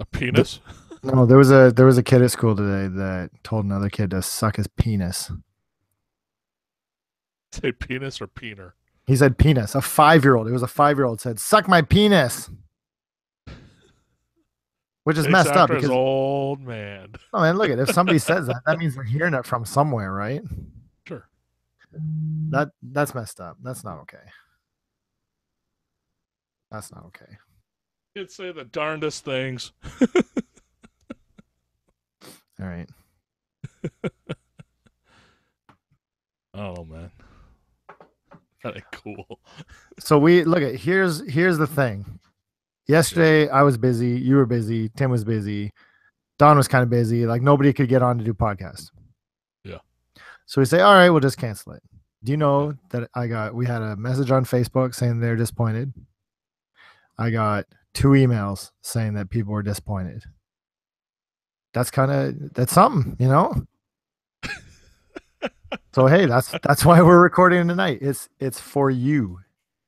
A Th- penis? no, there was a kid at school today that told another kid to suck his penis. Say penis or peener? He said penis. A 5-year-old. It was a 5-year-old said, "Suck my penis," which is Takes messed up after his because old man. oh man, look at if somebody says that, that means they're hearing it from somewhere, right? Sure. That's messed up. That's not okay. That's not okay. He'd say the darndest things. All right. Oh man, that ain't cool. So we look at here's the thing. Yeah. Yesterday I was busy, you were busy, Tim was busy, Don was kind of busy, like nobody could get on to do podcasts. Yeah. So we say, all right, we'll just cancel it. Do you Yeah. know that we had a message on Facebook saying they're disappointed? I got 2 emails saying that people were disappointed. That's something, you know? So hey, that's why we're recording tonight. It's for you.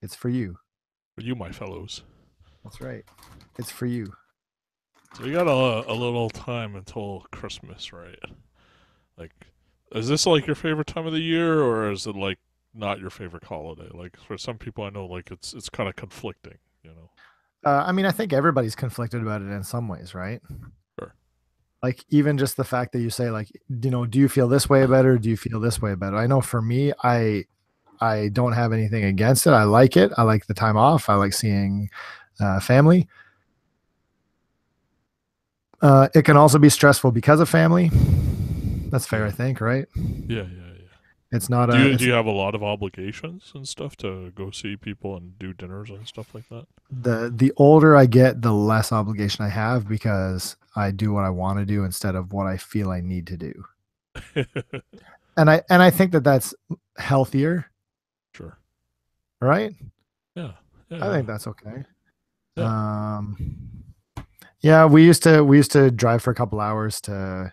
It's for you. For you, my fellows. That's right. It's for you. So we got a little time until Christmas, right? Like, is this like your favorite time of the year, or is it like not your favorite holiday? Like for some people, I know like it's kind of conflicting. You know. I mean, I think everybody's conflicted about it in some ways, right? Sure. Like even just the fact that you say like, do you feel this way about it or do you feel this way about it? I know for me, I don't have anything against it. I like it. I like the time off. I like seeing family. It can also be stressful because of family. That's fair, I Yeah. think, right? Yeah. Yeah. Yeah. It's not Do a. you do It's you have a lot of obligations and stuff to go see people and do dinners and stuff like that? the older I get, the less obligation I have because I do what I want to do instead of what I feel I need to do. And I think that that's healthier, Sure. right? Yeah. Yeah. I Yeah. think that's okay. Yeah. Um, yeah, we used to drive for a couple hours to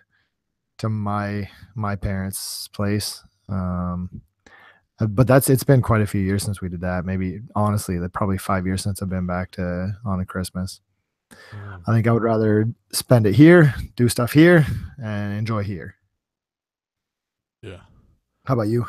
my parents' place. But it's been quite a few years since we did that. Maybe honestly, that probably 5 years since I've been back to on a Christmas. Mm. I think I would rather spend it here, do stuff here, and enjoy here. Yeah. How about you?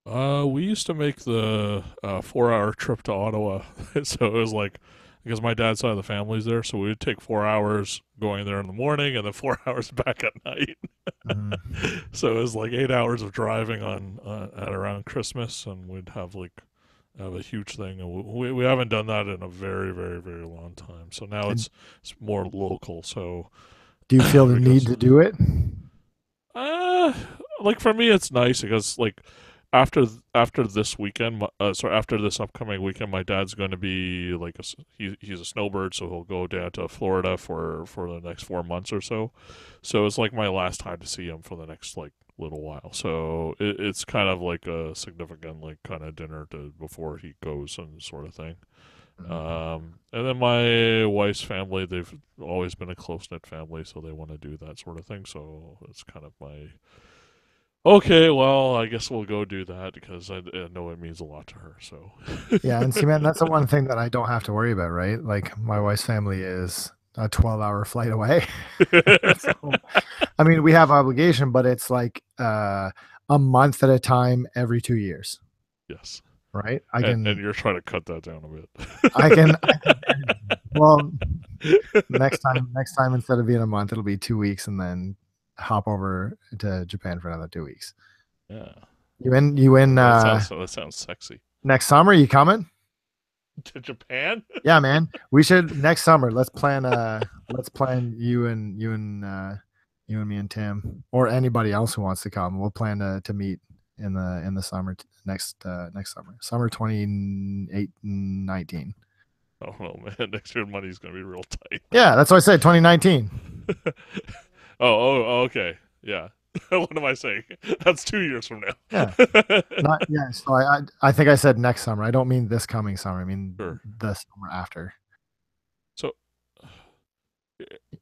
We used to make the 4 hour trip to Ottawa, so it was like because my dad's side of the family's there, so we would take 4 hours going there in the morning and then 4 hours back at night. Mhm. So it was like 8 hours of driving on at around Christmas, and we'd have a huge thing. And we haven't done that in a very very very long time. So now And it's more local. So do you feel the need because to do it? Uh, like for me, it's nice because like after after this weekend, sorry, after this upcoming weekend, my dad's going to be like he's a snowbird, so he'll go down to Florida for the next 4 months or so. So it's like my last time to see him for the next like little while. So it's kind of like a significant like kind of dinner to before he goes and sort of thing. And then my wife's family, they've always been a close knit family, so they want to do that sort of thing. So it's kind of my okay. Well, I guess we'll go do that because I know it means a lot to her. So Yeah, and see, man, that's the one thing that I don't have to worry about, right? Like my wife's family is a 12-hour flight away. So, I mean, we have obligation, but it's like a month at a time every 2 years, yes, right? and you're trying to cut that down I can, well, a next time, instead of being a month, it'll be 2 weeks and then hop over to Japan for another 2 weeks. yeah, You in that sounds sexy. next summer? You coming? To Japan? Yeah, man. We should next summer. Let's plan you and me and Tim or anybody else who wants to come. We'll plan to meet in the summer next summer. Summer 2018-19. Oh no, man! Next year money's gonna be real tight. Yeah, that's what I said, 2019. Okay, yeah. What am I saying? That's 2 years from Yeah. now. Not yeah, so I think I said next summer. I don't mean this coming summer. I mean Sure. the summer after. So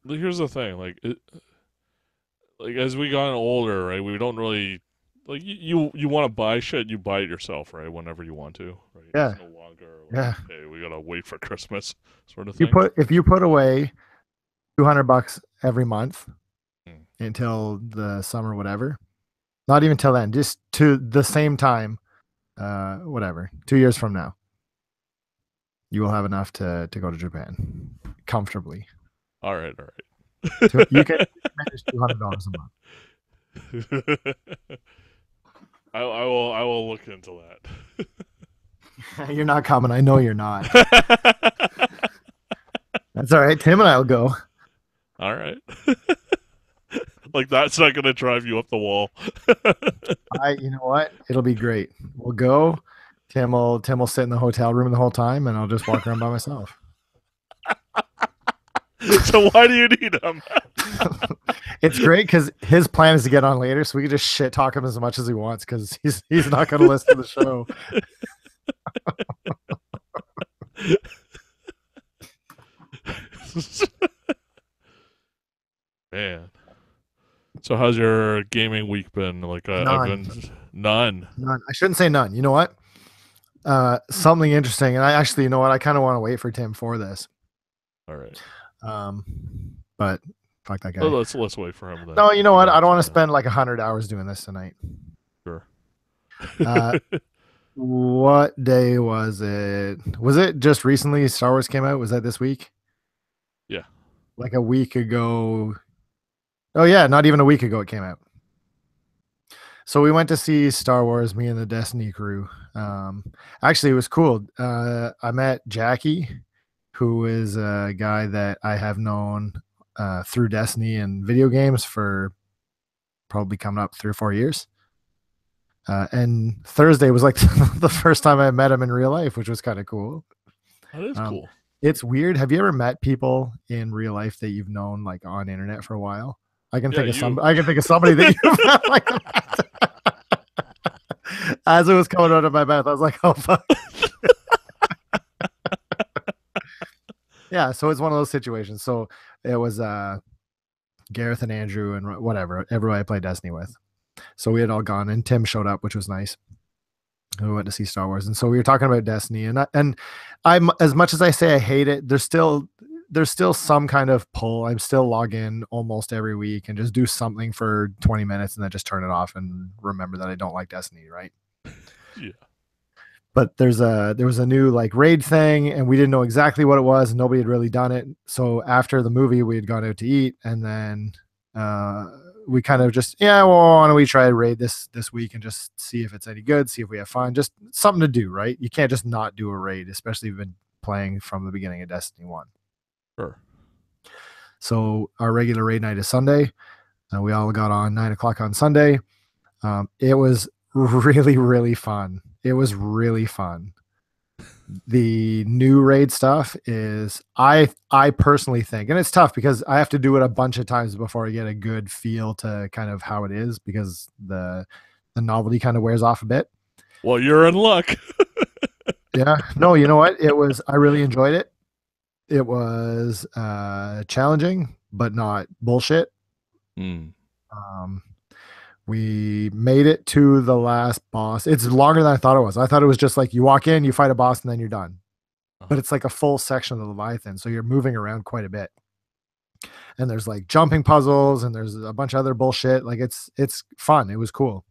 here's the thing, like as we gotten older, right? We don't really like you want to buy shit, you buy it yourself, right? Whenever you want to, right? It's Yeah. no longer like Yeah. okay, we gotta wait for Christmas sort of You thing. put if you put away $200 every month Hmm. until the summer, whatever. Not even till then, just to the same time, whatever. 2 years from now, you will have enough to go to Japan comfortably. All right, all You can right. manage $200 a month. I will look into You're not coming. I know you're not. that. That's all right. Tim and I will go. All right. Like that's not gonna drive you up the wall. You know what? It'll be great. We'll go. Tim will sit in the hotel room the whole time, and I'll just walk around by myself. So why do you need him? It's great because his plan is to get on later, so we can just shit talk him as much as he wants because he's not going to listen to the show. Man. So how's your gaming week been? Like I've None, been none. none. I shouldn't say none. You know what? Something interesting, and I actually, you know what? I kind of want to wait for Tim for this. All right. Um, but fuck that Well, guy. let's wait for him then. No, you know You what? got I don't want to some time. spend like 100 hours doing this tonight. Sure. Uh, what day was it? Was it just recently Star Wars came out? Was that this week? Yeah. Like a week ago. Oh yeah, not even a week ago it came out. So we went to see Star Wars, me and the Destiny crew. Actually, it was cool. I met Jackie, who is a guy that I have known through Destiny and video games for probably coming up 3 or 4 years. And Thursday was like the first time I met him in real life, which was kind of cool. That is Um, cool. it's weird. Have you ever met people in real life that you've known like on internet for a while? I can Yeah, think of some. you. I can think of somebody that you've met like that. As it was coming out of my mouth, I was like, "Oh fuck!" Yeah. So it's one of those situations. So it was Gareth and Andrew and whatever everybody I played Destiny with. So we had all gone, and Tim showed up, which was nice. We went to see Star Wars, and so we were talking about Destiny, and I'm as much as I say I hate it, there's still some kind of pull. I'm still log in almost every week and just do something for 20 minutes and then just turn it off and remember that I don't like Destiny, right? Yeah. But there was a new like raid thing, and we didn't know exactly what it was, and nobody had really done it. So after the movie, we had gone out to eat, and then uh, we kind of just, yeah, well, why don't we try a raid this week and just see if it's any good, see if we have fun, just something to do, right? You can't just not do a raid, especially if you've been playing from the beginning of Destiny 1. Sure. So our regular raid night is Sunday. We all got on 9 o'clock on Sunday. It was really, really fun. It was really fun. The new raid stuff is I personally think, and it's tough because I have to do it a bunch of times before I get a good feel to kind of how it is because the novelty kind of wears off a bit. Well, you're in luck. Yeah. No, you know what? I really enjoyed it. It was challenging, but not bullshit. Mm. Um, we made it to the last boss. It's longer than I thought it was. I thought it was just like you walk in, you fight a boss, and then you're done. But it's like a full section of the Leviathan, so you're moving around quite a bit. And there's like jumping puzzles, and there's a bunch of other bullshit. Like it's fun. It was cool.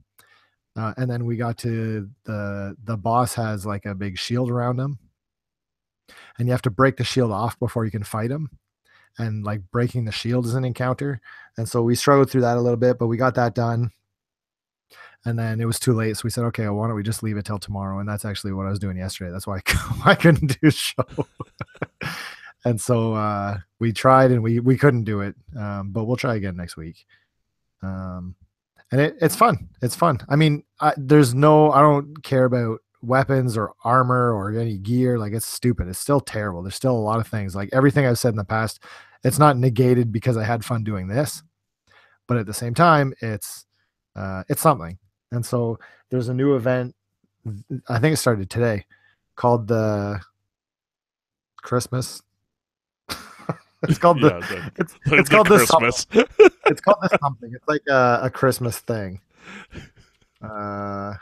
And then we got to the boss has like a big shield around him, and you have to break the shield off before you can fight him. And like breaking the shield is an encounter. And so we struggled through that a little bit, but we got that done. And then it was too late. So we said, okay, well, why don't we just leave it till tomorrow? And that's actually what I was doing yesterday. That's why I couldn't do a show. And so we tried and we couldn't do it. But we'll try again next week. And it's fun. It's fun. I mean, I don't care about weapons or armor or any gear. Like it's stupid. It's still terrible. There's still a lot of things like everything I've said in the past. It's not negated because I had fun doing this, but at the same time, it's something. And so there's a new event. I think it started today called the Christmas. It's called Yeah. it's called the this something. Christmas. It's called this something. It's like a Christmas thing. The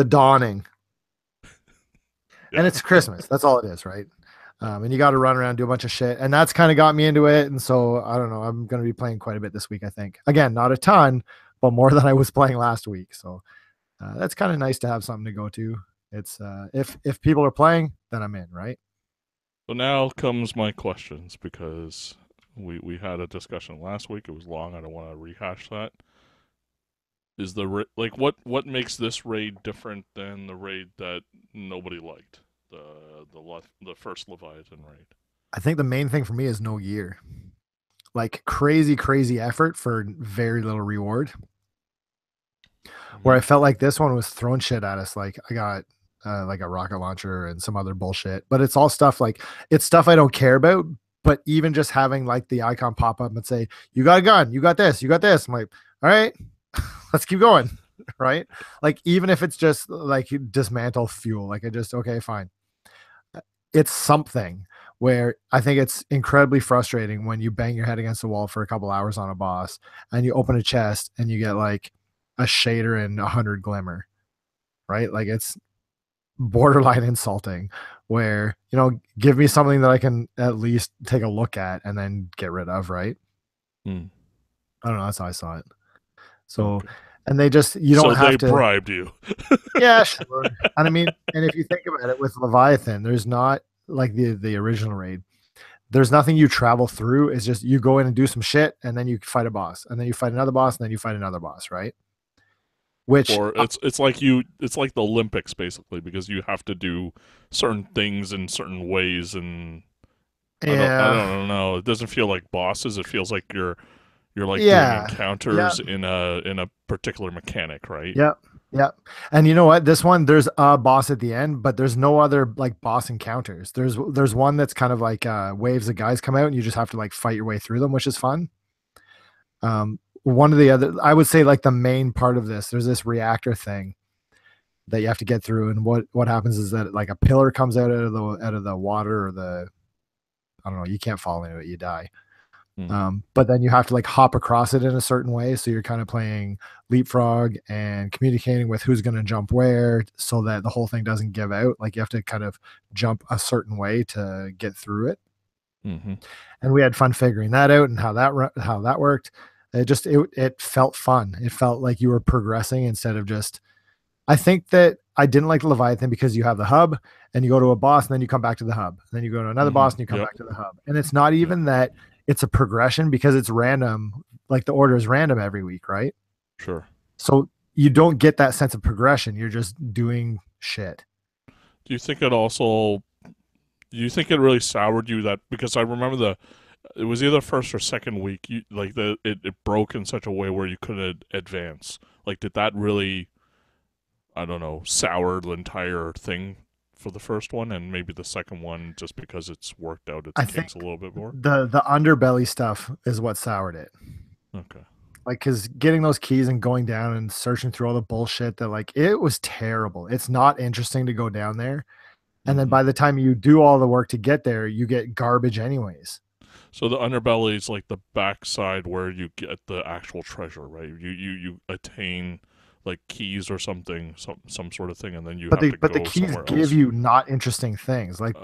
dawning. Yeah. And it's Christmas. That's all it is, right? And you got to run around, do a bunch of shit, and that's kind of got me into it. And so I don't know, I'm going to be playing quite a bit this week. I think again, not a ton, but more than I was playing last week. So that's kind of nice to have something to go to. It's if people are playing, then I'm in, right? So now comes my questions because we had a discussion last week. It was long. I don't want to rehash that. Is like what makes this raid different than the raid that nobody liked? The first Leviathan raid. I think the main thing for me is no gear. Like crazy effort for very little reward. Where I felt like this one was throwing shit at us. Like I got like a rocket launcher and some other bullshit, but it's all stuff like it's stuff I don't care about. But even just having like the icon pop up and say, "You got a gun, you got this, you got this," I'm like, "All right, let's keep going." Right? Like even if it's just like dismantle fuel, like I just okay, fine. It's something where I think it's incredibly frustrating when you bang your head against the wall for a couple hours on a boss and you open a chest and you get like a shader and 100 glimmer, right? Like it's borderline insulting where, give me something that I can at least take a look at and then get rid of, right? Hmm. I don't know. That's how I saw it. So, okay. And they just, you don't have to. So they bribed you. Yeah, sure. And I mean, and if you think about it with Leviathan, there's not like the original raid. There's nothing you travel through. It's just you go in and do some shit and then you fight a boss and then you fight another boss and then you fight another boss, right? Which or it's like the Olympics basically because you have to do certain things in certain ways and yeah. I don't know. It doesn't feel like bosses. It feels like you're like doing encounters in a particular mechanic, right? Yep. And you know what? This one, there's a boss at the end, but there's no other like boss encounters. There's one that's kind of like waves of guys come out and you just have to like fight your way through them, which is fun. One of the other, I would say like the main part of this, there's this reactor thing that you have to get through. And what happens is that like a pillar comes out of the water or I don't know, you can't fall into it, you die. But then you have to like hop across it in a certain way. So you're kind of playing leapfrog and communicating with who's going to jump where so that the whole thing doesn't give out. Like you have to kind of jump a certain way to get through it. Mm-hmm. And we had fun figuring that out and how that worked. It felt fun. It felt like you were progressing instead of just, I think that I didn't like Leviathan because you have the hub and you go to a boss and then you come back to the hub. And then you go to another boss and you come back to the hub. And it's not even that it's a progression because it's random. Like the order is random every week, right? Sure. So you don't get that sense of progression. You're just doing shit. Do you think it really soured you that, because I remember it was either first or second week, it broke in such a way where you couldn't advance. Like, did that really, I don't know, sour the entire thing for the first one, and maybe the second one just because it's worked out its kinks a little bit more? The underbelly stuff is what soured it. Okay. Like, because getting those keys and going down and searching through all the bullshit that, like, it was terrible. It's not interesting to go down there. And then by the time you do all the work to get there, you get garbage anyways. So the underbelly is like the backside where you get the actual treasure, right? You attain like keys or something, some sort of thing, and then you have to go but the keys give you not interesting things. Like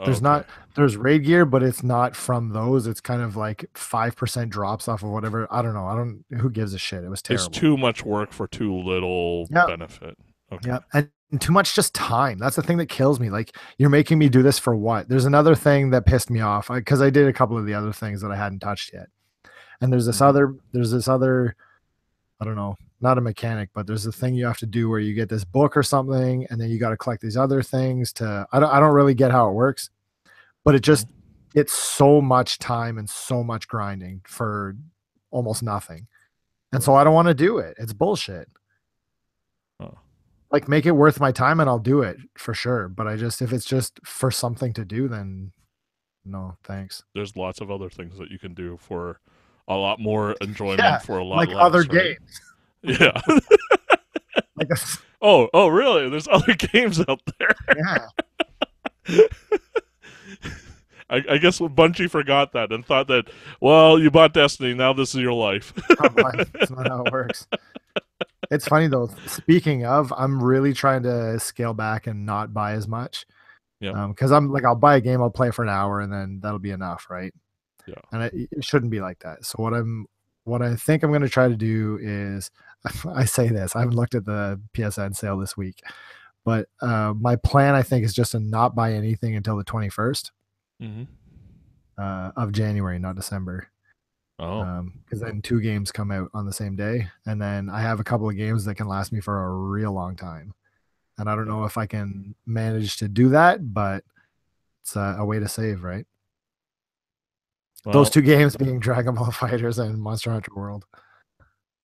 there's raid gear, but it's not from those. It's kind of like 5% drops off of whatever. I don't know. Who gives a shit? It was terrible. It's too much work for too little benefit. Okay. Yeah. And too much just time. That's the thing that kills me. Like, you're making me do this for what? There's another thing that pissed me off because I did a couple of the other things that I hadn't touched yet. And there's this other, I don't know, not a mechanic, but there's a thing you have to do where you get this book or something, and then you got to collect these other things I don't really get how it works, but it's so much time and so much grinding for almost nothing. And so I don't want to do it. It's bullshit. Like, make it worth my time and I'll do it for sure. But if it's just for something to do, then no, thanks. There's lots of other things that you can do for a lot more enjoyment for a lot like less, other right? games. Yeah. Oh, really? There's other games out there. Yeah. I guess Bungie forgot that and thought that, well, you bought Destiny, now this is your life. That's not how it works. It's funny though. Speaking of, I'm really trying to scale back and not buy as much Yep. Because I'm like, I'll buy a game, I'll play for an hour, and then that'll be enough, right? Yeah. And it shouldn't be like that. So what I think I'm going to try to do is, I say this, I haven't looked at the PSN sale this week, but my plan I think is just to not buy anything until the 21st Mm-hmm. of January, not December. Oh. Because then 2 games come out on the same day, and then I have a couple of games that can last me for a real long time. And I don't Yeah. know if I can manage to do that, but it's a way to save, right? Those Well, 2 games being Dragon Ball Fighters and Monster Hunter World.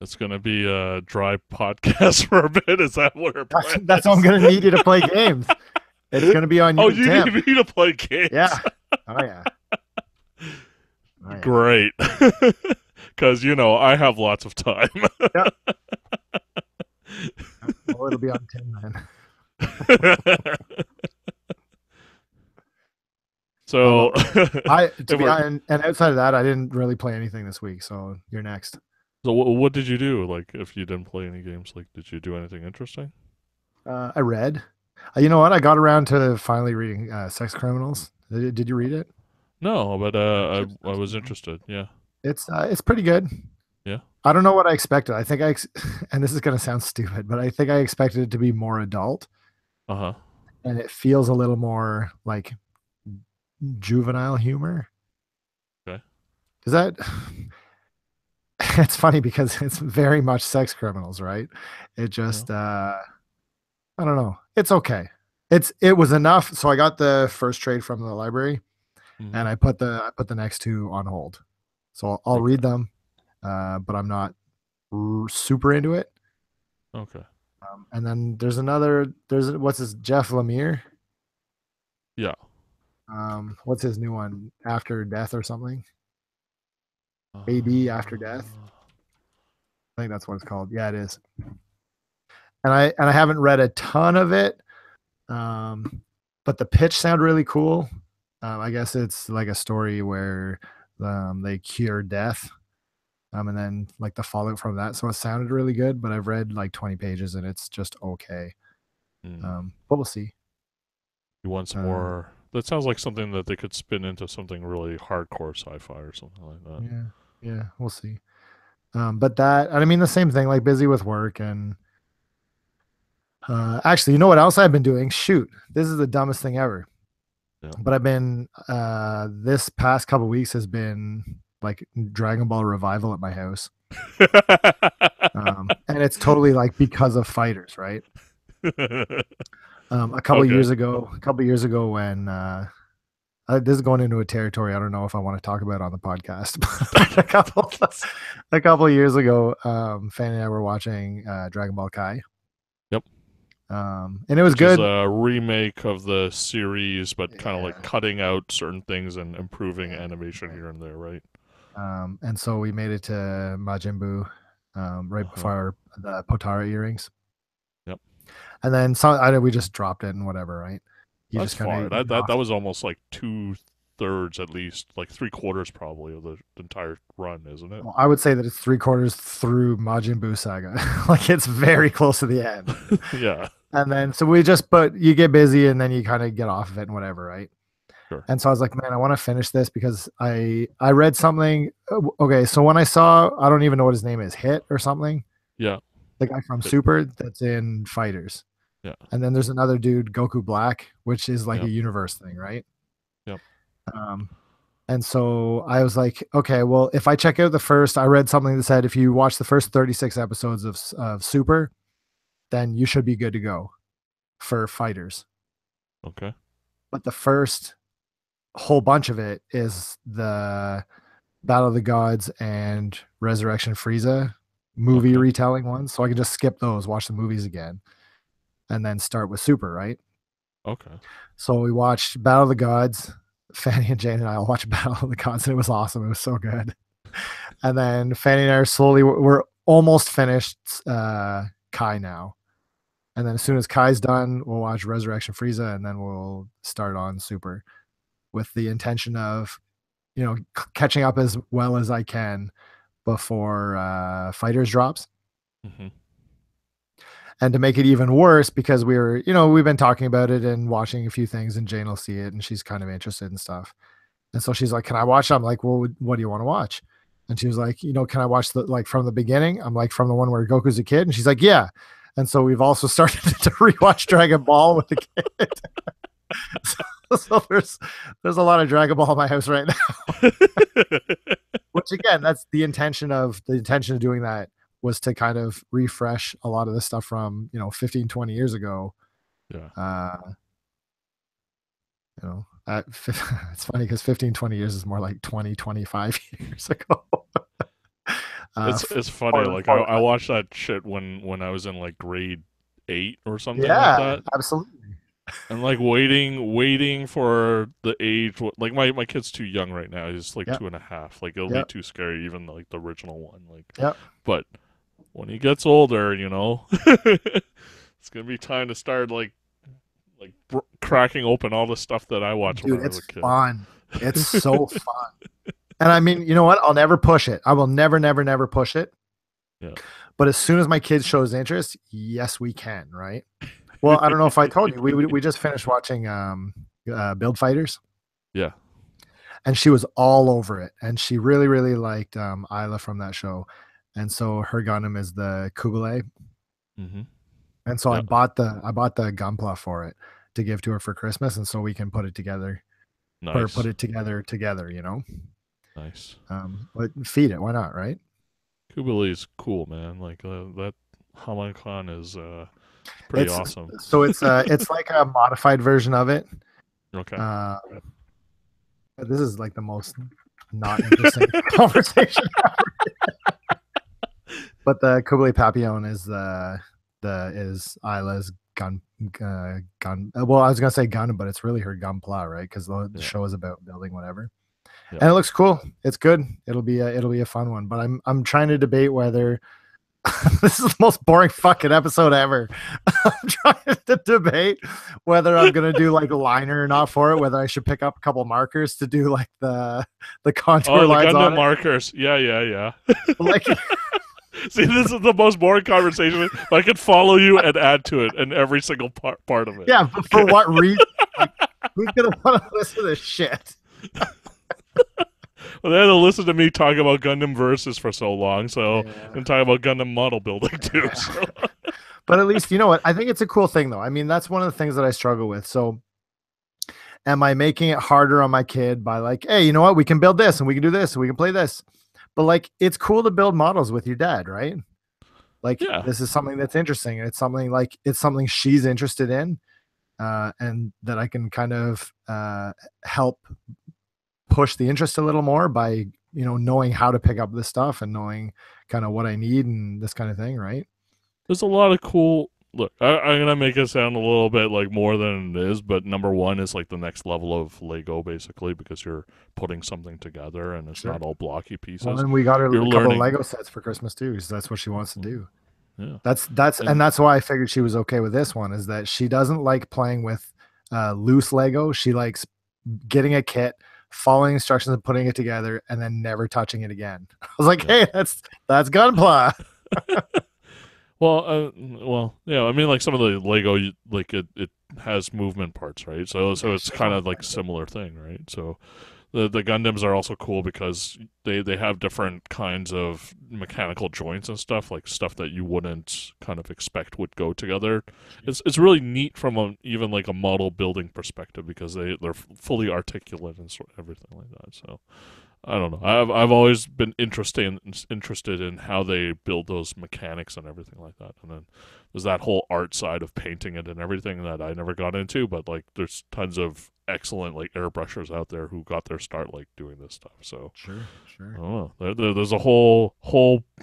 it's gonna be a dry podcast for a bit. Is that what our plan That's how I'm is? gonna need you to play games. It's gonna be on Oh, you, you Tim. need me to play games. Yeah. Oh yeah. Oh yeah. Great. Because I have lots of time. Yeah. Well, it'll be on Tim then. So, I to if be we're, honest, and outside of that, I didn't really play anything this week. So you're next. so what did you do? Like, if you didn't play any games, like, did you do anything interesting? I read. You know what? I got around to finally reading Sex Criminals. Did you read it? No, but I Sex was Criminals. interested. Yeah, It's pretty good. yeah. I don't know what I expected. I think and this is gonna sound stupid, but I think I expected it to be more adult, Uh huh. and it feels a little more like juvenile humor. Okay. Is that? It's funny because it's very much Sex Criminals, right? It Yeah. just I don't know. It's okay. It was enough. So I got the first trade from the library, Hmm. and I put the next 2 on hold. So I'll Okay. read them, but I'm not super into it. Okay. And then there's what's his Jeff Lemire. Yeah. What's his new one? After Death or something? AB After Death. I think that's what it's called. Yeah, it is. And I haven't read a ton of it, but the pitch sounded really cool. I guess it's like a story where they cure death, and then like the fallout from that. So it sounded really good, but I've read like 20 pages and it's just okay. Mm. But we'll see. You want some Um, more? That sounds like something that they could spin into something really hardcore sci-fi or something like that. yeah, yeah, we'll see. But that, and I mean, the same thing, like busy with work and actually, you know what else I've been doing? Shoot, this is the dumbest thing ever. Yeah. But I've been this past couple weeks has been like Dragon Ball revival at my house. And it's totally like because of fighters, right? A couple Okay. years ago, when this is going into a territory I don't know if I want to talk about on the podcast. But a couple years ago, Fanny and I were watching Dragon Ball Kai. Yep. And it was Which is good. a remake of the series, but kind of like Yeah. cutting out certain things and improving Yeah. animation Right. here and there, right? And so we made it to Majin Buu right Uh-huh. before the Potara earrings. Yep. And then I know we just dropped it and whatever, right? You That's just kind far. of That was almost like 2/3 at least, like 3/4 probably of the entire run, isn't it? well, I would say that it's 3/4 through Majin Buu saga. Like it's very close to the end. Yeah. And then so we just but you get busy and then you kind of get off of it and whatever, right? Sure. And so I was like, man, I want to finish this because I read something. Okay, so when I saw, I don't even know what his name is, Hit or something, Yeah. the guy from It- Super that's in Fighters. yeah. And then there's another dude, Goku Black, which is like Yeah. a universe thing, right? Yep. Um, and so I was like, okay, well, if I check out the first, I read something that said if you watch the first 36 episodes of Super, then you should be good to go for Fighters. Okay. But the first whole bunch of it is the Battle of the Gods and Resurrection Frieza movie Okay. retelling ones. So I can just skip those, watch the movies again, and then start with Super, right? Okay. So we watched Battle of the Gods. Fanny and Jane and I all watched Battle of the Gods, and it was awesome. It was so good. And then Fanny and I are slowly, we're almost finished Kai now. And then as soon as Kai's done, we'll watch Resurrection Frieza, and then we'll start on Super with the intention of, catching up as well as I can before Fighters drops. Hmm. And to make it even worse, because we've been talking about it and watching a few things, and Jane will see it and she's kind of interested in stuff. And so she's like, "Can I watch it?" I'm like, "Well, what do you want to watch?" And she was like, "Can I watch from the beginning?" I'm like, "From the one where Goku's a kid?" And she's like, "Yeah." And so we've also started to rewatch Dragon Ball with the kid. so there's a lot of Dragon Ball in my house right now. Which again, that's the intention of doing that, was to kind of refresh a lot of the stuff from 15, 20 years ago. Yeah. It's funny because 15, 20 years is more like 20, 25 years ago. It's funny. Like I watched that shit when I was in like grade 8 or something like Yeah, that. absolutely. And like waiting for the age. Like my kid's too young right now. He's like Yep. 2.5. Like it'll Yep. be too scary, even like the original one. Like, Yep. but when he gets older, it's gonna be time to start cracking open all the stuff that I watched when Dude, I was it's a kid. fun. It's so fun. And I mean, you know what? I'll never push it. I will never, never, never push it. Yeah. But as soon as my kid shows interest, yes, we can, right? Well, I don't know if I told you, we just finished watching Build Fighters. Yeah. And she was all over it. And she really, really liked Isla from that show. And so her Gundam is the Kublai. Mm-hmm. And so Yeah. I bought the Gunpla for it to give to her for Christmas, and so we can put it together. Nice. Put it together, Nice. But feed it, why not, right? Kublai is cool, man. Like that Hamancon is pretty awesome. So it's like a modified version of it. Okay. This is like the most not interesting conversation ever. But the Kublai Papillon is is Isla's gun. Well, I was gonna say gun, but it's really her Gunpla, right? Because the show is about building whatever. Yeah. And it looks cool. It's good. It'll be a fun one. But I'm trying to debate whether this is the most boring fucking episode ever. I'm trying to debate whether I'm gonna do like a liner or not for it. Whether I should pick up a couple markers to do like the contour lines on it. Markers. Yeah. Like. See, this is the most boring conversation. I could follow you and add to it in every single part of it. Yeah, but for what reason? Like, who's gonna want to listen to this shit? Well, they had to listen to me talk about Gundam Versus for so long, so I'm talking about Gundam model building too. Yeah. So. But at least, you know what? I think it's a cool thing, though. I mean, that's one of the things that I struggle with. So, am I making it harder on my kid by like, hey, you know what? We can build this, and we can do this, and we can play this. But like, it's cool to build models with your dad, right? Like, This is something that's interesting. It's something she's interested in, and that I can kind of help push the interest a little more by knowing how to pick up this stuff and knowing kind of what I need and this kind of thing, right? There's a lot of cool. Look, I'm gonna make it sound a little bit like more than it is, but number one is like the next level of Lego, basically, because you're putting something together and it's not all blocky pieces. Well, and we got her a couple of Lego sets for Christmas too, because that's what she wants to do. Yeah, that's why I figured she was okay with this one. Is that she doesn't like playing with loose Lego. She likes getting a kit, following instructions, and putting it together, and then never touching it again. I was like, hey, that's Gunpla. Well, yeah. I mean, like some of the Lego, like it has movement parts, right? So it's kind of like similar thing, right? So the Gundams are also cool because they have different kinds of mechanical joints and stuff, like stuff that you wouldn't kind of expect would go together. It's really neat from even like a model building perspective because they're fully articulate and everything like that. So. I don't know. I've always been interested in how they build those mechanics and everything like that. And then there's that whole art side of painting it and everything that I never got into. But like, there's tons of excellent like airbrushers out there who got their start like doing this stuff. So sure. I don't know. There's a whole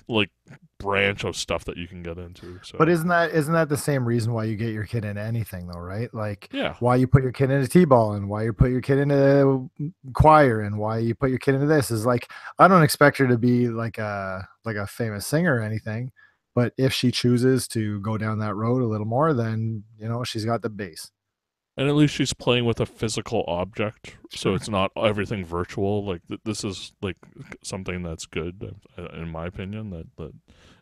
like branch of stuff that you can get into. So. But isn't that the same reason why you get your kid into anything though, right? Like why you put your kid into t-ball and why you put your kid into choir and why you put your kid into this is like, I don't expect her to be like a famous singer or anything, but if she chooses to go down that road a little more, then she's got the base. And at least she's playing with a physical object, so Sure. it's not everything virtual. Like this is like something that's good, in my opinion. That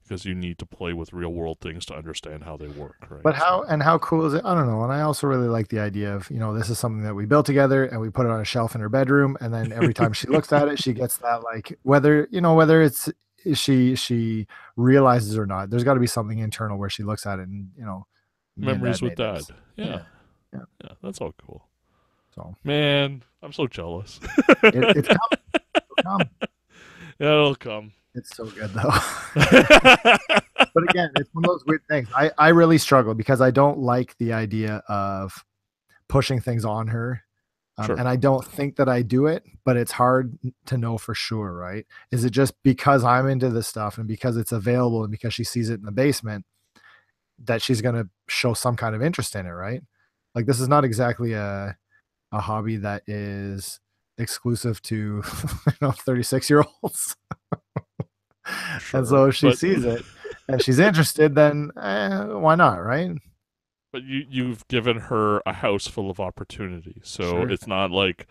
because you need to play with real world things to understand how they work, right? But So how cool is it? I don't know. And I also really like the idea of, this is something that we built together and we put it on a shelf in her bedroom. And then every time she looks at it, she gets that, like, whether it's she realizes or not, there's got to be something internal where she looks at it and, me and memories dad with made dad. this. Yeah, Yeah. Yeah. yeah, that's all cool. So Man, I'm so jealous. it's coming. It'll come. Yeah, it'll come. It's so good though. But again, it's one of those weird things. I really struggle because I don't like the idea of pushing things on her. Sure. And I don't think that I do it, but it's hard to know for sure, right? Is it just because I'm into this stuff and because it's available and because she sees it in the basement that she's going to show some kind of interest in it, right? Like this is not exactly a hobby that is exclusive to 36-year-olds. And so Sure, if she sees it and she's interested, then why not, right? but you've given her a house full of opportunity, so Sure. it's not like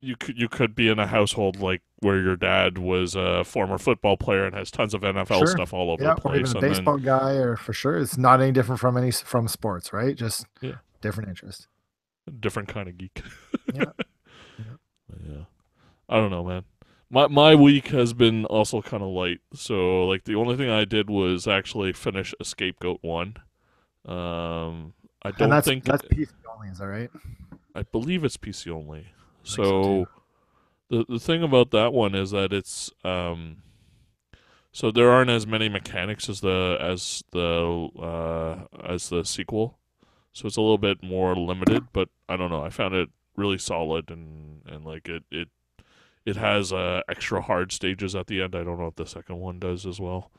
you could be in a household like where your dad was a former football player and has tons of NFL Sure. stuff all over the Yeah, or even place, a and then baseball guy, or for sure, it's not any different from sports, right? Just yeah, different interest. different kind of geek. Yeah. Yeah. Yeah, I don't know, man. My week has been also kind of light, so like the only thing I did was actually finish a Scapegoat 1. I And don't that's think that's PC only, is that right? I believe it's PC only. I think so too. So the thing about that one is that it's so there aren't as many mechanics as the sequel. So it's a little bit more limited, but I don't know. I found it really solid, and like it has extra hard stages at the end. I don't know if the second one does as well,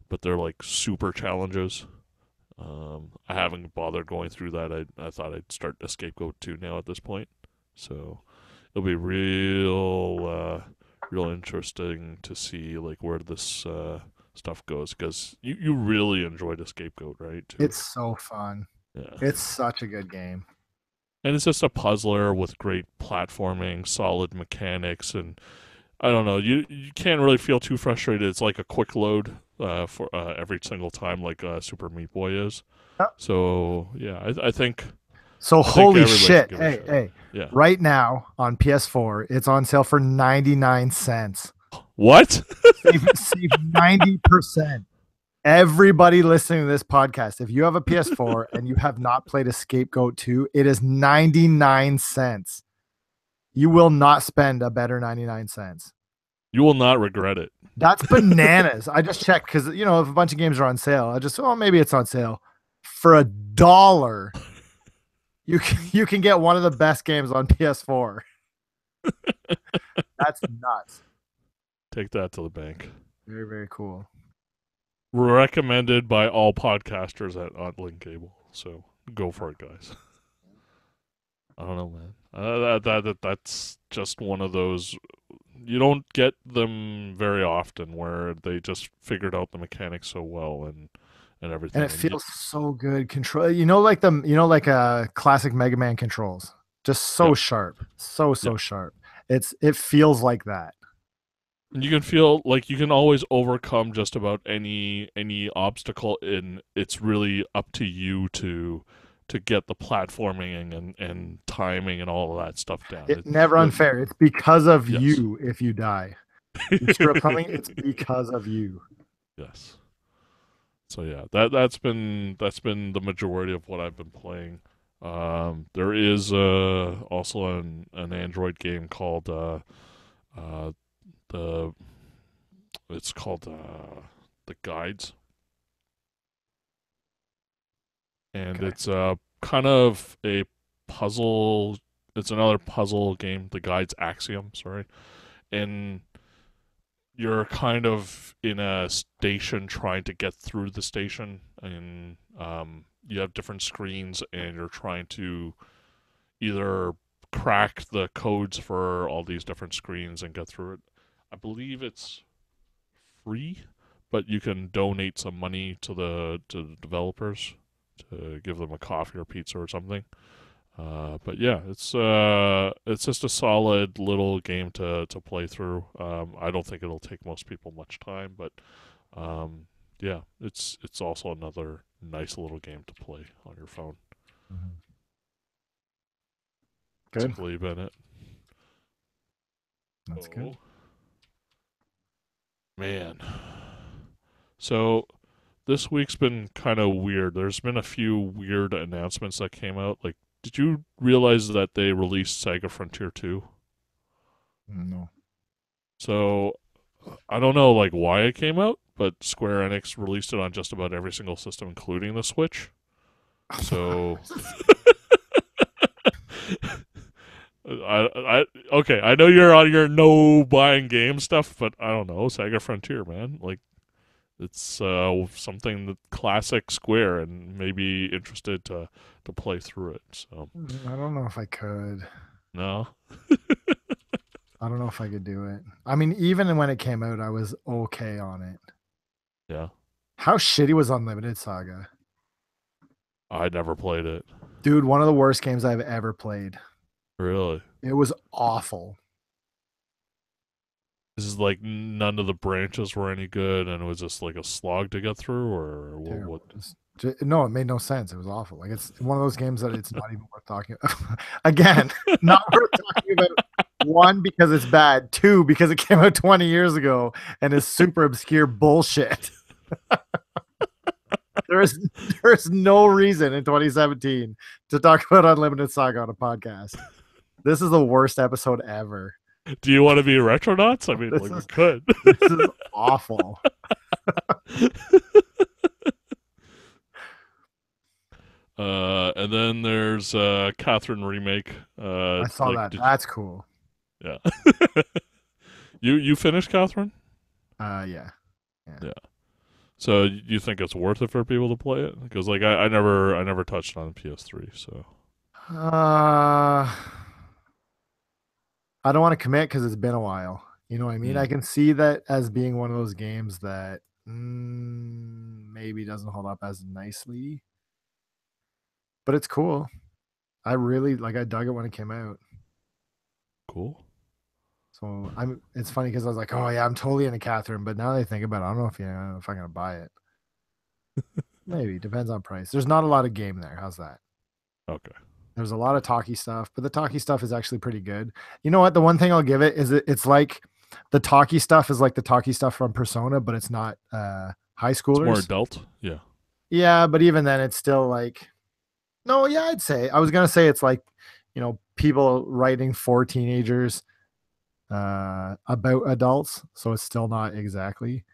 but they're like super challenges. I haven't bothered going through that. I thought I'd start a Scapegoat 2 now at this point. So it'll be real interesting to see like where this stuff goes, because you really enjoyed a Scapegoat, right? Too. It's so fun. Yeah. It's such a good game. And it's just a puzzler with great platforming, solid mechanics, and I don't know. You can't really feel too frustrated. It's like a quick load for every single time, like Super Meat Boy is. Yep. So yeah, So I think holy everybody should shit. give it a Hey, shot. hey. Yeah. Right now on PS4, it's on sale for 99 cents. What? Save 90%. Everybody listening to this podcast, if you have a PS4 and you have not played a Scapegoat 2, it is 99 cents. You will not spend a better 99 cents. You will not regret it. That's bananas. I just checked because, if a bunch of games are on sale, maybe it's on sale. For $1, you can get one of the best games on PS4. That's nuts. Take that to the bank. Very, very cool. Recommended by all podcasters at Link Cable. So go for it, guys. I don't know, man. That's just one of those. You don't get them very often where they just figured out the mechanics so well and everything. And it feels so good. Control, like classic Mega Man controls. Just so Yep. sharp. So Yep. sharp. It feels like that. You can feel like you can always overcome just about any obstacle, and it's really up to you to get the platforming and timing and all of that stuff down. It's never unfair. It's because of you if you die. You screw up something, it's because of you. Yes. So yeah, that's been the majority of what I've been playing. There is also an Android game called the it's called the Guides, and Okay. it's kind of a puzzle. It's another puzzle game. The Guides Axiom, sorry, and you're kind of in a station trying to get through the station, and you have different screens, and you're trying to either crack the codes for all these different screens and get through it. I believe it's free, but you can donate some money to the developers to give them a coffee or pizza or something. But yeah, it's just a solid little game to play through. I don't think it'll take most people much time, but um, yeah, it's also another nice little game to play on your phone. Mhm. It's Good. Believe in it. That's good. Oh man, so this week's been kind of weird. There's been a few weird announcements that came out. Like, did you realize that they released Saga Frontier 2? No. So I don't know like why it came out, but Square Enix released it on just about every single system, including the Switch. So okay, I know you're on your no buying game stuff, but I don't know Saga Frontier, man. Like it's something that classic Square, and maybe interested to play through it. So I don't know if I could. no, I don't know if I could do it. I mean, even when it came out, I was okay on it. yeah, How shitty was Unlimited Saga? I never played it. Dude, one of the worst games I've ever played. Really, It was awful. this is like none of the branches were any good, and it was just like a slog to get through, or what? Terrible. No, it made no sense. It was awful. Like it's one of those games that it's not even worth talking about. Again, not worth talking about. One, because it's bad. Two, because it came out 20 years ago and is super obscure bullshit. There's there's no reason in 2017 to talk about Unlimited Saga on a podcast. This is the worst episode ever. Do you want to be retronauts? I mean, This like we is could. this is awful. And then there's Catherine remake. I saw Like, that. That's cool. yeah. You finished Catherine? Yeah. Yeah. So you think it's worth it for people to play it? Because like I never touched on PS3. So Uh, I don't want to commit because it's been a while. You know what I mean? mm, I can see that as being one of those games that maybe doesn't hold up as nicely, but it's cool. I really like. I dug it when it came out. cool. So I'm. It's funny because I was like, oh yeah, I'm totally into Catherine. But now that I think about it, I don't know if I'm gonna buy it. Maybe depends on price. There's not a lot of game there. How's that? Okay. There's a lot of talkie stuff, but the talkie stuff is actually pretty good. You know what? The one thing I'll give it is it's like the talkie stuff is like the talkie stuff from Persona, but it's not high It's more schoolers. adult. Yeah. Yeah, but even then, it's still like no. Yeah, I'd say I was gonna say it's like people writing for teenagers about adults, so it's still not exactly.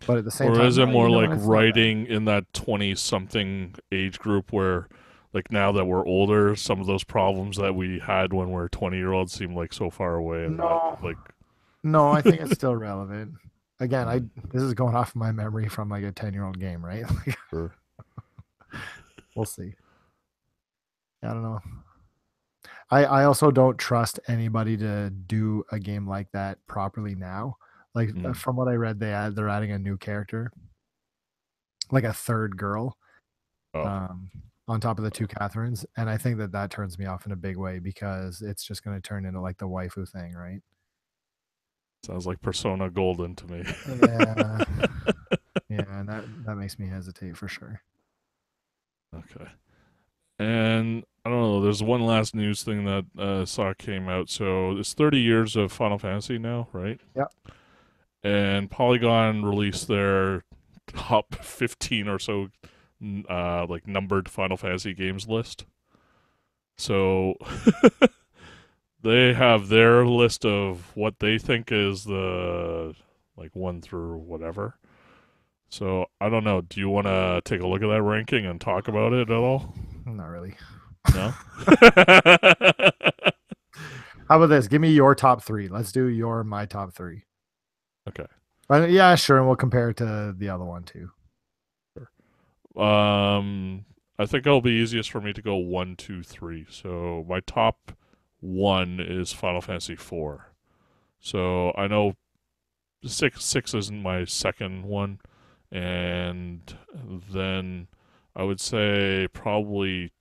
But at the same Or time, is it no, more like it's not bad. writing in that 20-something age group where, like, now that we're older, some of those problems that we had when we are 20-year-olds seem like so far away and not No, like. no, I think it's still relevant. Again, I Mm, this is going off my memory from like a 10-year-old game, right? sure. We'll see. I don't know. I also don't trust anybody to do a game like that properly now. Like Mm. from what I read, they're adding a new character, like a third girl, Oh, um, on top of the two Catherines, and I think that turns me off in a big way because it's just going to turn into like the waifu thing, right? sounds like Persona Golden to me. Yeah, yeah, and that makes me hesitate for sure. Okay. And I don't know. There's one last news thing that saw came out. So it's 30 years of Final Fantasy now, right? Yep. And Polygon released their top 15 or so, like numbered Final Fantasy games list. So they have their list of what they think is the like one through whatever. So I don't know. Do you want to take a look at that ranking and talk about it at all? Not really. No. How about this? Give me your top three. Let's do my top three. Okay. Yeah, sure, and we'll compare it to the other one too. Sure. I think it'll be easiest for me to go 1, 2, 3. So my top one is Final Fantasy IV. So I know six isn't my second one, and then I would say probably.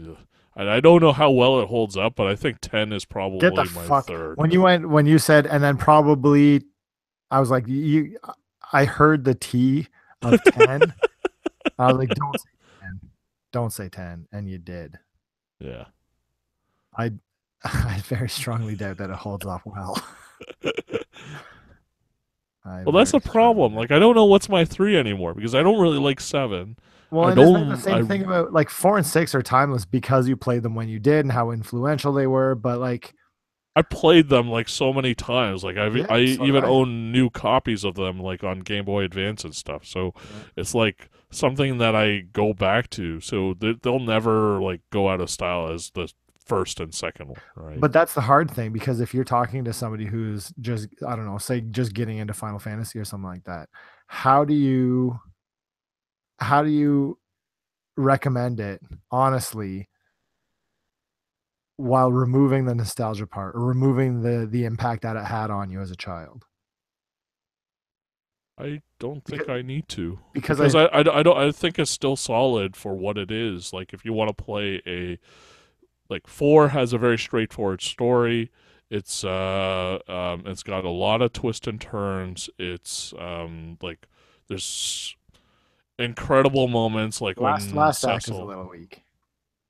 Ugh. I don't know how well it holds up, but I think 10 is Get the probably my fuck third. when you said and then probably I was like you I heard the T of 10. I was like don't say 10. Don't say 10 and you did. Yeah. I I very strongly doubt that it holds up well. I Well, that's very a strongly problem. doubt. Like, I don't know what's my three anymore because I don't really like seven. Well, I and isn't that the don't. same thing about like 4 and 6 are timeless because you played them when you did and how influential they were, but like I played them like so many times. Like yeah, I so did even I. own new copies of them like on Game Boy Advance and stuff. So Yeah. it's like something that I go back to. So they'll never like go out of style as the first and second one, right? But that's the hard thing because if you're talking to somebody who's just I don't know, say just getting into Final Fantasy or something like that, how do you how do you recommend it honestly while removing the nostalgia part or removing the impact that it had on you as a child? I don't Because think I need to because because I I don't I think it's still solid for what it is. Like if you want to play a like four has a very straightforward story. It's got a lot of twists and turns. It's like there's incredible moments like when last act is a Cecil. little weak.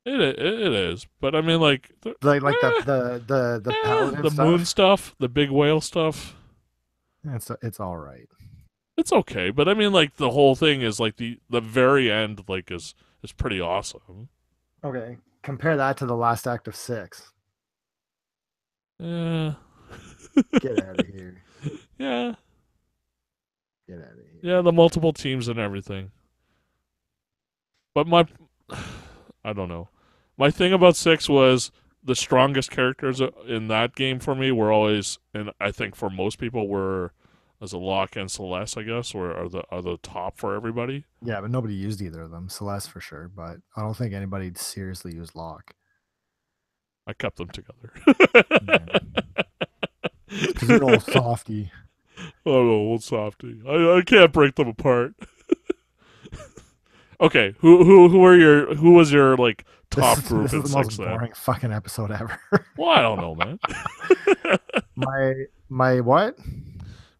It is, but I mean like Like the paladin the moon stuff. stuff, the big whale stuff. It's all right. It's okay, but I mean like the whole thing is like the very end like is pretty awesome. Okay. Compare that to the last act of 6. Yeah. Get out of here. Yeah. Get out of here. Yeah, the multiple teams and everything. But my I don't know. My thing about 6 was the strongest characters in that game for me were always, and I think for most people were, as a Locke and Celeste, I guess, or are the top for everybody. Yeah, but nobody used either of them. Celeste for sure, but I don't think anybody seriously used Locke. I kept them together. Yeah. Because you're all softy. Oh no, old softy. I can't break them apart. Okay, who was your like top group This is in the 6 most then? boring fucking episode ever. Well, I don't know, man. my what?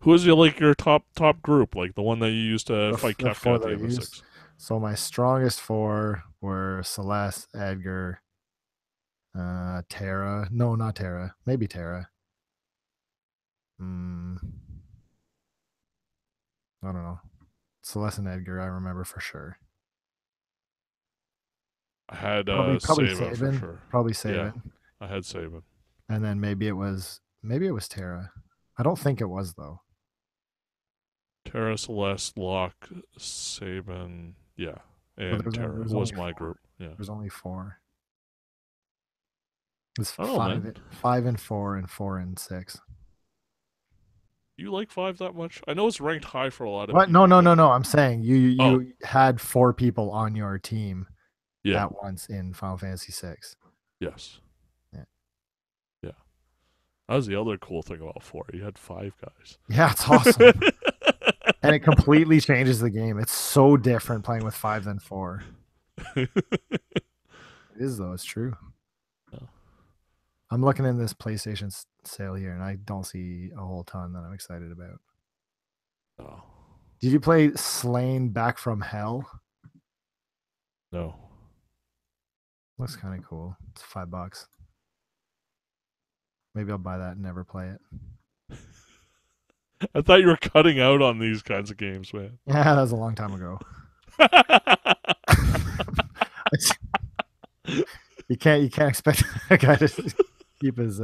Who was your like your top group, like the one that you used to fight The Kefka four at that the I end of used. 6? So my strongest four were Celeste, Edgar, Terra. No, not Terra. Maybe Terra. Mm, I don't know. Celeste and Edgar, I remember for sure. I had Probably Sava for Sabin. sure. Probably Yeah, Sabin. I had Saban. And then maybe it was Terra. I don't think it was though. Terra, Celeste, Locke, Saban. Yeah, But and Terra there's was only my four. group. Yeah, There's only four. It's I don't know, man. 5 and 4 and 4 and 6. You like 5 that much? I know it's ranked high for a lot of What? No, people, no, but no, no. I'm saying oh you had four people on your team yeah, at once in Final Fantasy 6. yes, Yeah. yeah. That was the other cool thing about 4. You had 5 guys. Yeah, it's awesome. And it completely changes the game. It's so different playing with 5 than 4. It is though, it's true. Yeah. I'm looking in this PlayStation sale here and I don't see a whole ton that I'm excited about. Oh Did you play Slain Back from Hell? no. Looks kind of cool. It's $5. Maybe I'll buy that and never play it. I thought you were cutting out on these kinds of games, man. Yeah, that was a long time ago. You can't expect a guy to keep his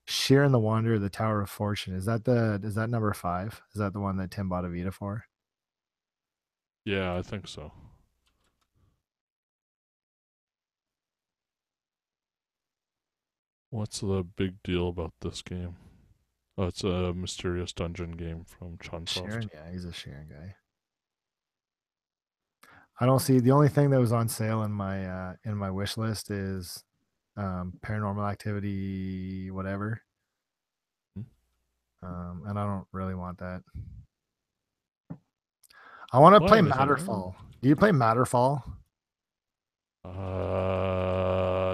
Sheer and the Wanderer, the Tower of Fortune. Is that number 5? Is that the one that Tim bought a Vita for? Yeah, I think so. What's the big deal about this game? Oh, it's a mysterious dungeon game from Chunsoft. Sharon, yeah, he's a Sharon guy. I don't see the only thing that was on sale in my wish list is Paranormal Activity, whatever. Hmm? And I don't really want that. I want to Why play is it? Matterfall. Do you play Matterfall?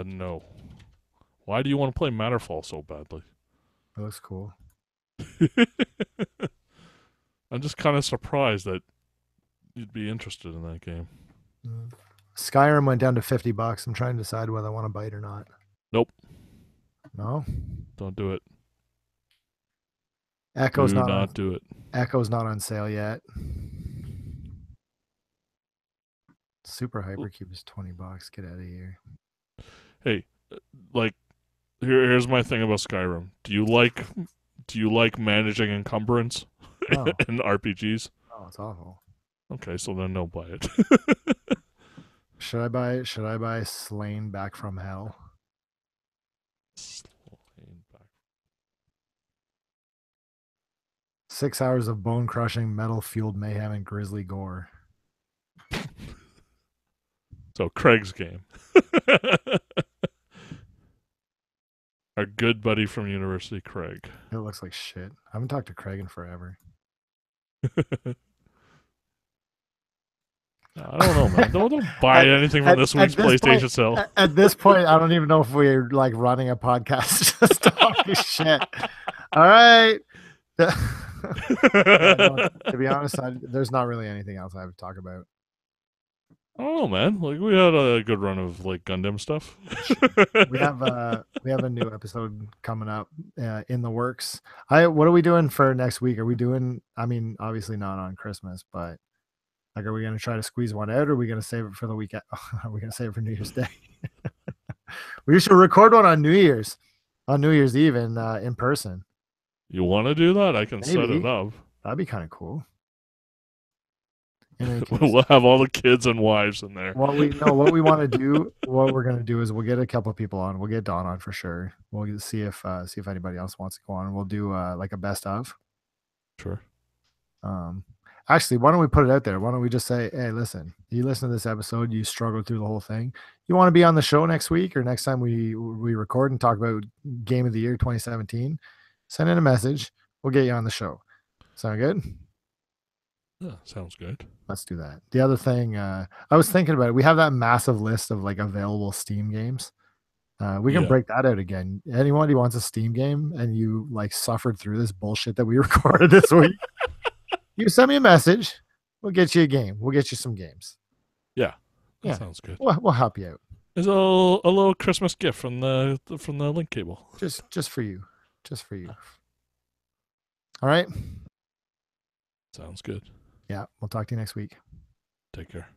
No. Why do you want to play Matterfall so badly? It looks cool. I'm just kind of surprised that you'd be interested in that game. Skyrim went down to $50. I'm trying to decide whether I want to bite or not. Nope. No. Don't do it. Echo's Do not not on. do it. Echo's not on sale yet. Super Hypercube is $20. Get out of here. Hey, like, here's my thing about Skyrim. Do you like managing encumbrance No. in RPGs? Oh, it's awful. Okay, so then no, buy it. Should I buy Slain Back from Hell? 6 hours of bone crushing, metal fueled mayhem, and grisly gore. So Craig's game. Our good buddy from university, Craig. It looks like shit. I haven't talked to Craig in forever. I don't know, man. Don't buy anything from this week's PlayStation sale. At this point, I don't even know if we're like running a podcast just talking shit. All right. To be honest, there's not really anything else I have to talk about. Oh man, like we had a good run of like Gundam stuff. we have a new episode coming up in the works. What are we doing for next week? Are we doing? I mean, obviously not on Christmas, but like, are we going to try to squeeze one out, or are we going to save it for the weekend? Are we going to save it for New Year's Day? We should record one on New Year's Eve in person. You want to do that? I can set it up. That'd be kind of cool. We'll have all the kids and wives in there. What we want to do, what we're gonna do is we'll get a couple of people on. We'll get Dawn on for sure. We'll see if anybody else wants to go on. We'll do like a best of. Sure. Actually, why don't we put it out there? Why don't we just say, hey, listen, you listen to this episode, you struggled through the whole thing. You want to be on the show next week or next time we record and talk about Game of the Year 2017? Send in a message. We'll get you on the show. Sound good? Yeah, sounds good. Let's do that. The other thing, I was thinking about it. We have that massive list of like available Steam games. We can break that out again. Anyone who wants a Steam game and you like suffered through this bullshit that we recorded this week, you send me a message. We'll get you a game. We'll get you some games. Yeah, that sounds good. We'll help you out. There's a little Christmas gift from the link cable. Just for you. Just for you. All right. Sounds good. Yeah, we'll talk to you next week. Take care.